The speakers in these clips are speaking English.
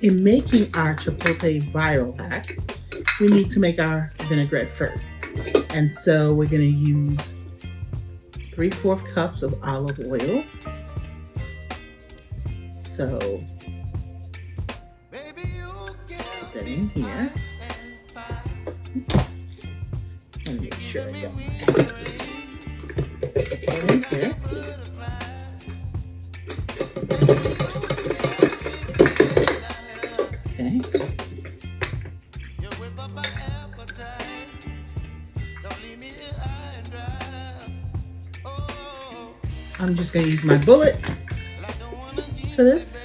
in making our Chipotle viral hack, we need to make our vinaigrette first. And so we're going to use 3/4 cups of olive oil. So put that in here. Oops. Let me make sure I got that in here. Okay. I'm just going to use my bullet for this,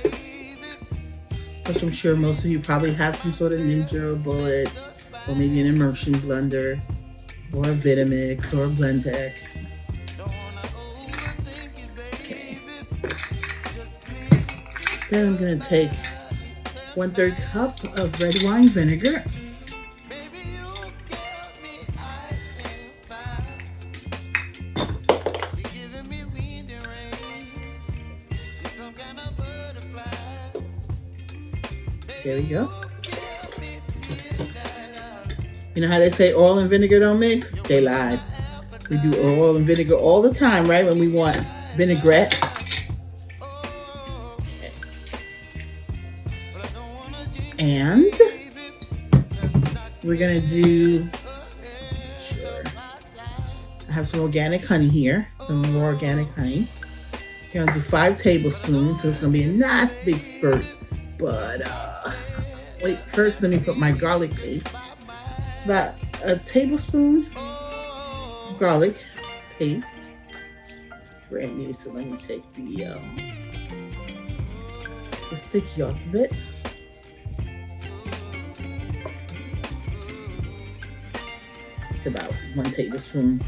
which I'm sure most of you probably have some sort of Ninja or bullet, or maybe an immersion blender, or a Vitamix, or a blend deck. Okay. Then I'm going to take 1/3 cup of red wine vinegar. There we go. You know how they say oil and vinegar don't mix? They lied. We do oil and vinegar all the time, right? When we want vinaigrette. And we're gonna do, I have some organic honey here, some more organic honey. We're gonna do 5 tablespoons, so it's gonna be a nice big spurt. But wait, first let me put my garlic paste. It's about a tablespoon garlic paste. Brand new, so let me take the sticky off of it. It's about 1 tablespoon.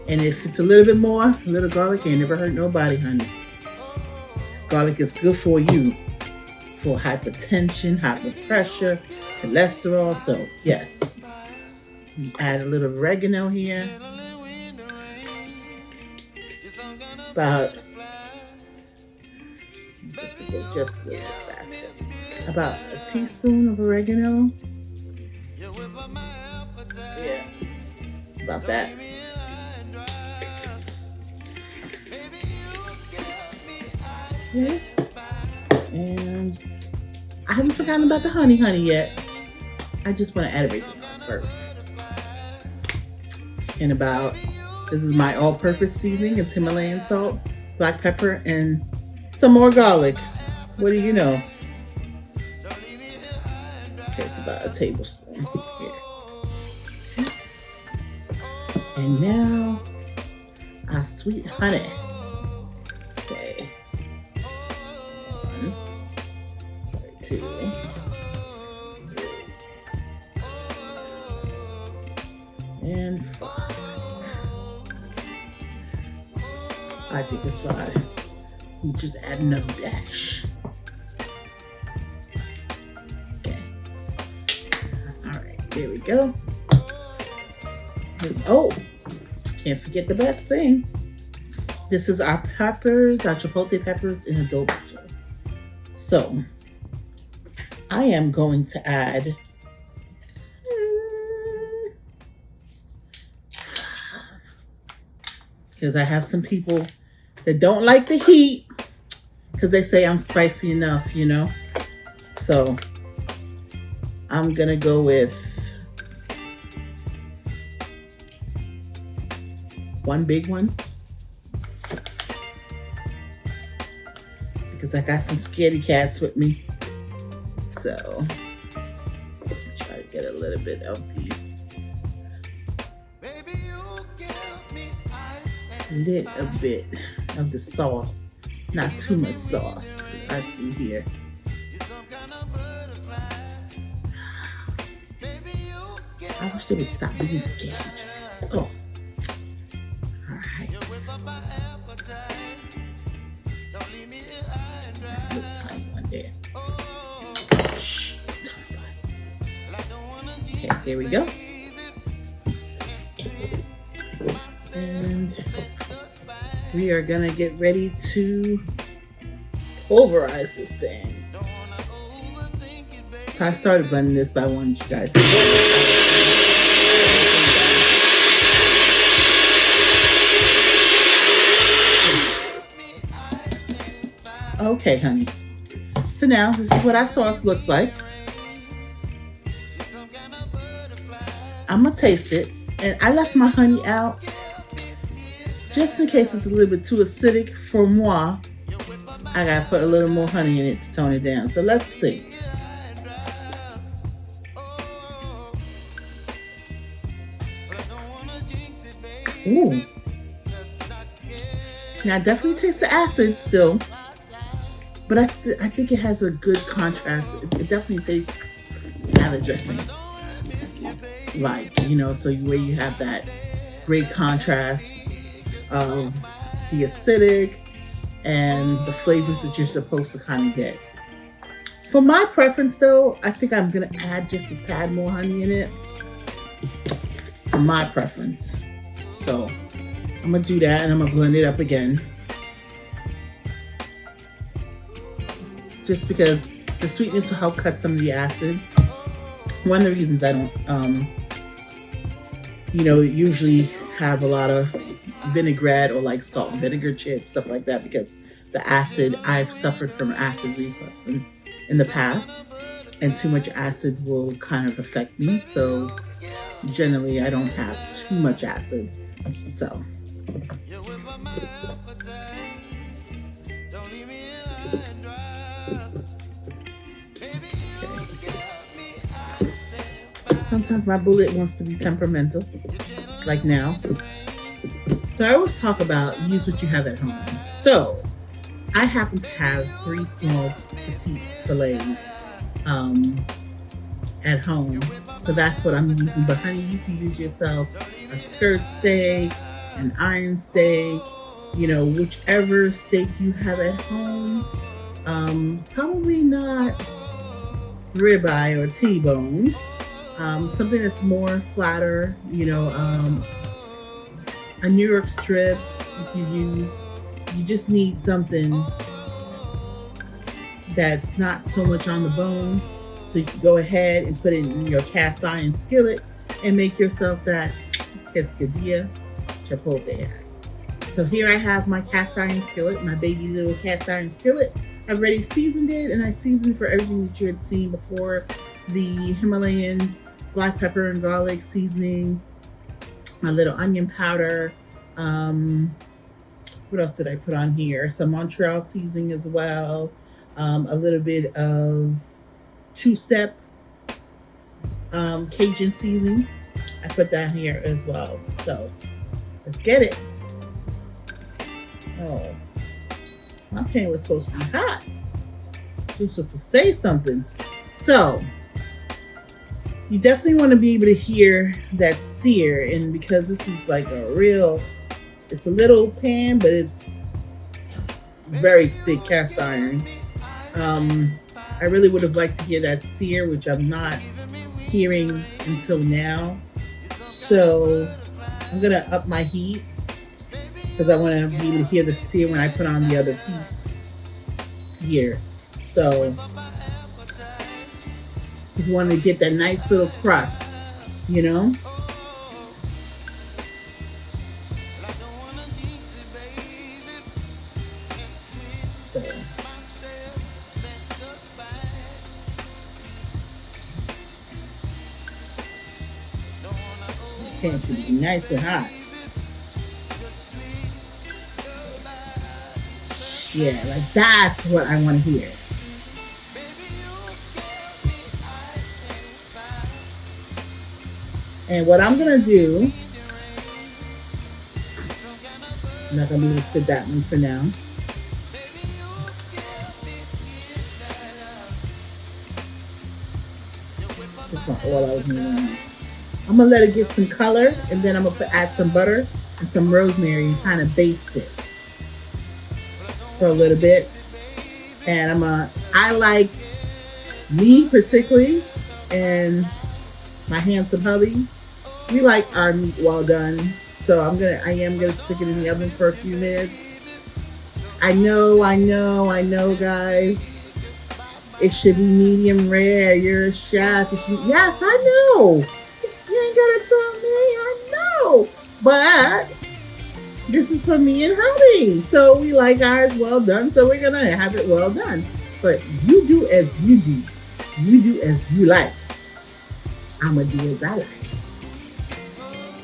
And if it's a little bit more, a little garlic ain't never hurt nobody, honey. Garlic is good for you. For hypertension, high blood pressure, cholesterol. So yes, add a little oregano here. About, let's go just a little bit faster. About a teaspoon of oregano. Yeah, it's about that. Okay. And I haven't forgotten about the honey yet. I just want to add everything else first. And about, this is my all-purpose seasoning. It's Himalayan salt, black pepper, and some more garlic. What do you know? Okay, it's about a tablespoon here. Okay. And now, our sweet honey. Okay. 1, 2, 3. And 5. I think it's 5. We just add another dash. Okay. All right, there we go. And, oh, can't forget the best thing. This is our peppers, our chipotle peppers in adobo sauce. So, I am going to add because I have some people that don't like the heat because they say I'm spicy enough, you know. So I'm gonna go with 1 big one because I got some scaredy cats with me. So try to get a little bit of the sauce, not too much sauce. I see here. I wish they would stop being scared. Oh, all right. Little tiny one there. Shh, okay, here we go. And we are gonna get ready to pulverize this thing. So I started blending this, but I wanted you guys to okay, honey. So now this is what our sauce looks like. I'm gonna taste it, and I left my honey out just in case it's a little bit too acidic for moi. I gotta put a little more honey in it to tone it down. So let's see. Ooh. Now I definitely taste the acid still, but I think it has a good contrast. It definitely tastes salad dressing, like, you know, so where you have that great contrast of the acidic and the flavors that you're supposed to kind of get. For my preference though, I think I'm gonna add just a tad more honey in it for my preference. So I'm gonna do that, and I'm gonna blend it up again. Just because the sweetness will help cut some of the acid. One of the reasons I don't, usually have a lot of vinaigrette or like salt and vinegar chips, stuff like that, because the acid, I've suffered from acid reflux in the past, and too much acid will kind of affect me. So generally I don't have too much acid. So sometimes my bullet wants to be temperamental, like now. So I always talk about use what you have at home. So I happen to have 3 small petite fillets at home. So that's what I'm using. But honey, you can use yourself a skirt steak, an iron steak, whichever steak you have at home. Probably not ribeye or T-bone. Something that's more flatter, a New York strip you can use. You just need something that's not so much on the bone. So you can go ahead and put it in your cast iron skillet and make yourself that Quesadilla Chipotle Hack. So here I have my cast iron skillet, my baby little cast iron skillet. I've already seasoned it, and I seasoned for everything that you had seen before. The Himalayan black pepper and garlic seasoning, my little onion powder. What else did I put on here? Some Montreal seasoning as well. A little bit of two-step Cajun seasoning. I put that here as well. So let's get it. Oh, my pan was supposed to be hot. You were supposed to say something. So you definitely want to be able to hear that sear, and because this is like it's a little pan, but it's very thick cast iron. I really would have liked to hear that sear, which I'm not hearing until now. So I'm gonna up my heat because I want to be able to hear the sear when I put on the other piece here. So you want to get that nice little crust, So pan should be nice and hot. Yeah, like that's what I want to hear. And what I'm going to do, I'm not going to be able to fit that one for now. That's not all I was doing. I'm going to let it get some color, and then I'm going to add some butter and some rosemary and kind of baste it for a little bit. And I like me particularly, and my handsome hubby, we like our meat well done. So I am gonna stick it in the oven for a few minutes. I know, guys. It should be medium rare. You're a chef. Yes, I know. You ain't gotta tell me. I know. But this is for me and hubby. So we like ours well done. So we're gonna have it well done. But you do as you do. You do as you like. I'ma do as I like.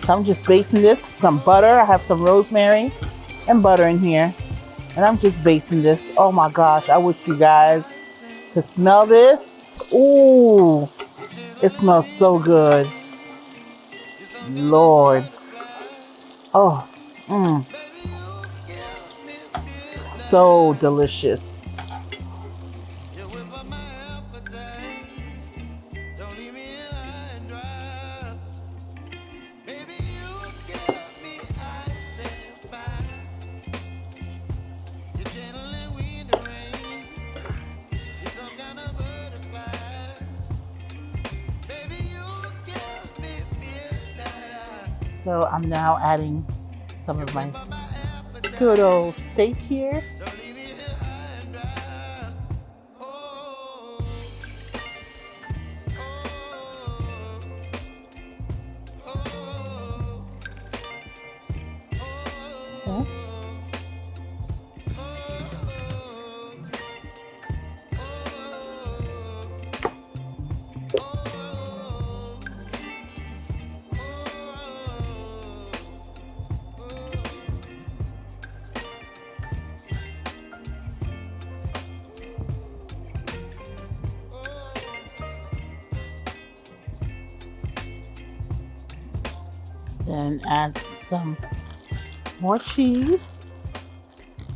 So I'm just basting this with some butter. I have some rosemary and butter in here. And I'm just basting this. Oh my gosh, I wish you guys could smell this. Ooh, it smells so good. Lord. Oh, so delicious. So I'm now adding some of my good old steak here. Okay. Then add some more cheese,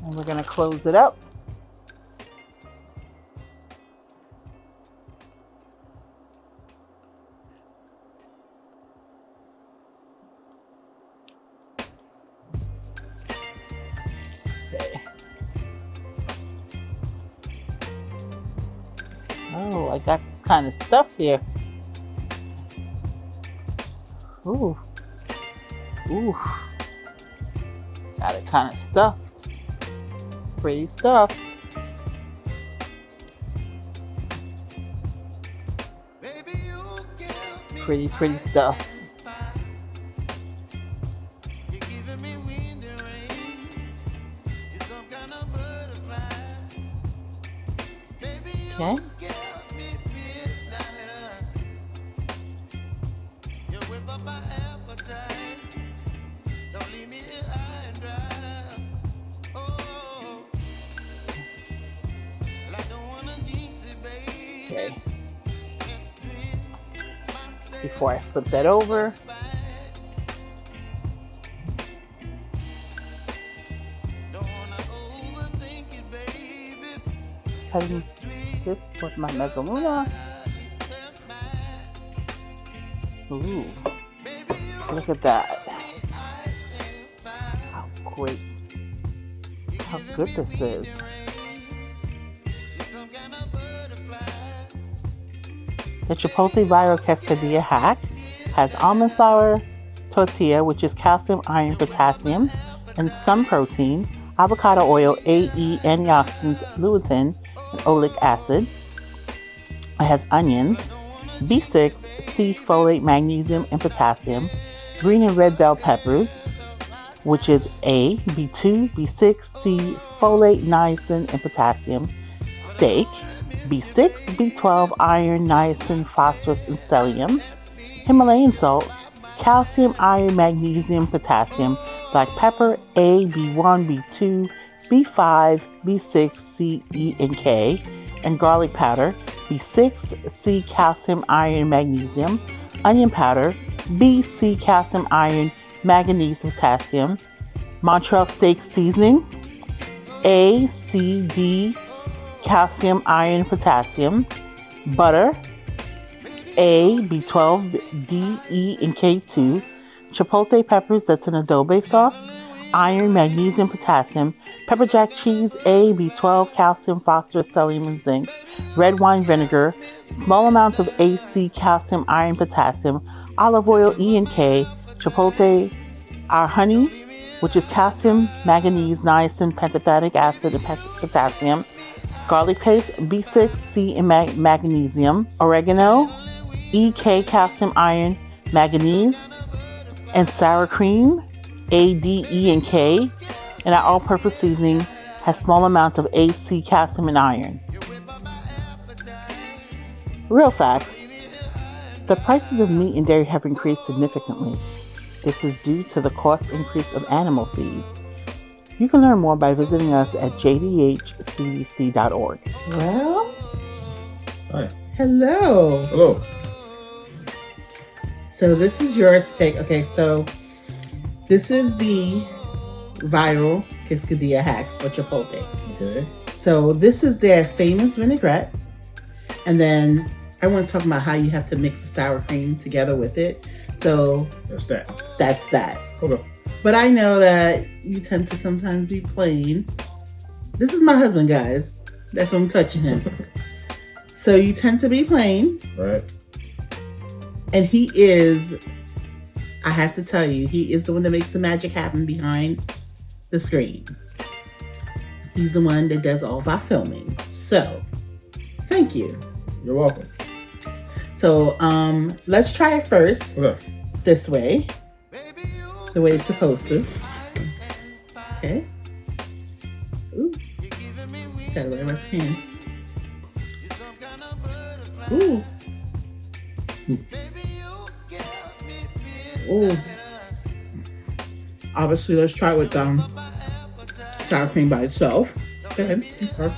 and we're going to close it up. Okay. Oh, I got this kind of stuff here. Ooh. Ooh. Got it kind of stuffed. Pretty stuffed. Pretty stuffed. Okay. Okay. Before I flip that over, cutting this with my mezzaluna. Ooh, look at that. How great, how good this is. The Chipotle Viral Quesadilla Hack has almond flour tortilla, which is calcium, iron, potassium, and some protein, avocado oil, A, E, antioxidants, lutein, and oleic acid. It has onions, B6, C, folate, magnesium, and potassium, green and red bell peppers, which is A, B2, B6, C, folate, niacin, and potassium, steak, B6, B12, iron, niacin, phosphorus, and selenium, Himalayan salt, calcium, iron, magnesium, potassium, black pepper, A, B1, B2, B5, B6, C, E, and K, and garlic powder, B6, C, calcium, iron, magnesium, onion powder, B, C, calcium, iron, manganese, potassium, Montreal steak seasoning, A, C, D, calcium, iron, potassium, butter, A, B12, D, E, and K2, chipotle peppers, that's an adobe sauce, iron, magnesium, potassium, pepper jack cheese, A, B12, calcium, phosphorus, selenium, and zinc, red wine vinegar, small amounts of AC, calcium, iron, potassium, olive oil, E and K, chipotle, our honey, which is calcium, manganese, niacin, pentathionic acid, and potassium, garlic paste, B6, C, and magnesium, oregano, EK, calcium, iron, manganese, and sour cream, A, D, E, and K. And our all-purpose seasoning has small amounts of A, C, calcium, and iron. Real facts. The prices of meat and dairy have increased significantly. This is due to the cost increase of animal feed. You can learn more by visiting us at jdhcdc.org. Well, hi. Hello. Hello. So this is yours to take. Okay, so this is the viral Quesadilla Hack for Chipotle. Okay. So this is their famous vinaigrette. And then I want to talk about how you have to mix the sour cream together with it. So That's that. That's that. Okay. But I know that you tend to sometimes be plain. This is my husband, guys. That's why I'm touching him. So you tend to be plain. Right. And he is, I have to tell you, he is the one that makes the magic happen behind the screen. He's the one that does all of our filming. So, thank you. You're welcome. So, let's try it first. Okay. This way. The way it's supposed to. Okay. Ooh. Gotta wear my pen. Ooh. Ooh. Obviously, let's try it with sour cream by itself. Go ahead. Okay.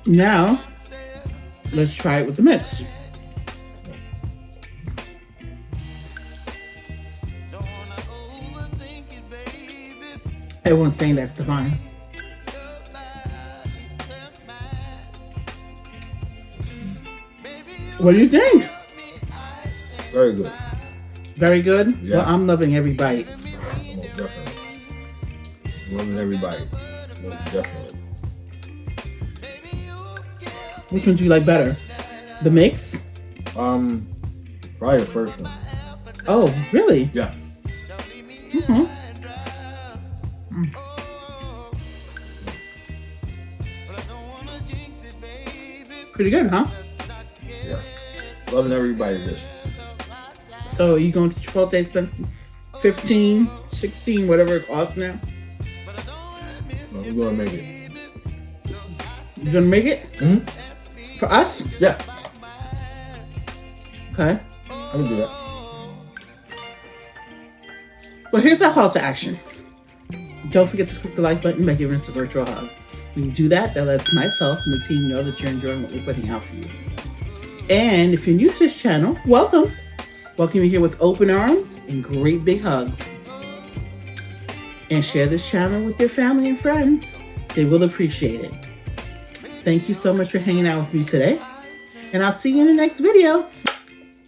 Now, let's try it with the mix. Everyone's saying that's divine. What do you think? Very good. Very good? Yeah. Well, I'm loving every bite. Most definitely. Loving every bite. Most definitely. Which one do you like better? The mix? Probably the first one. Oh, really? Yeah. Mm-hmm. Pretty good, huh? Yeah. Loving every bite of this. So you going to Chipotle, spend 15, 16, whatever it costs now? Well, we're gonna make it. You gonna make it? Mm-hmm. For us? Yeah. Okay. I can do that. Well, here's our call to action. Don't forget to click the like button by giving us a virtual hug. When you do that, that lets myself and the team know that you're enjoying what we're putting out for you. And if you're new to this channel, welcome. Welcome you here with open arms and great big hugs. And share this channel with your family and friends. They will appreciate it. Thank you so much for hanging out with me today. And I'll see you in the next video.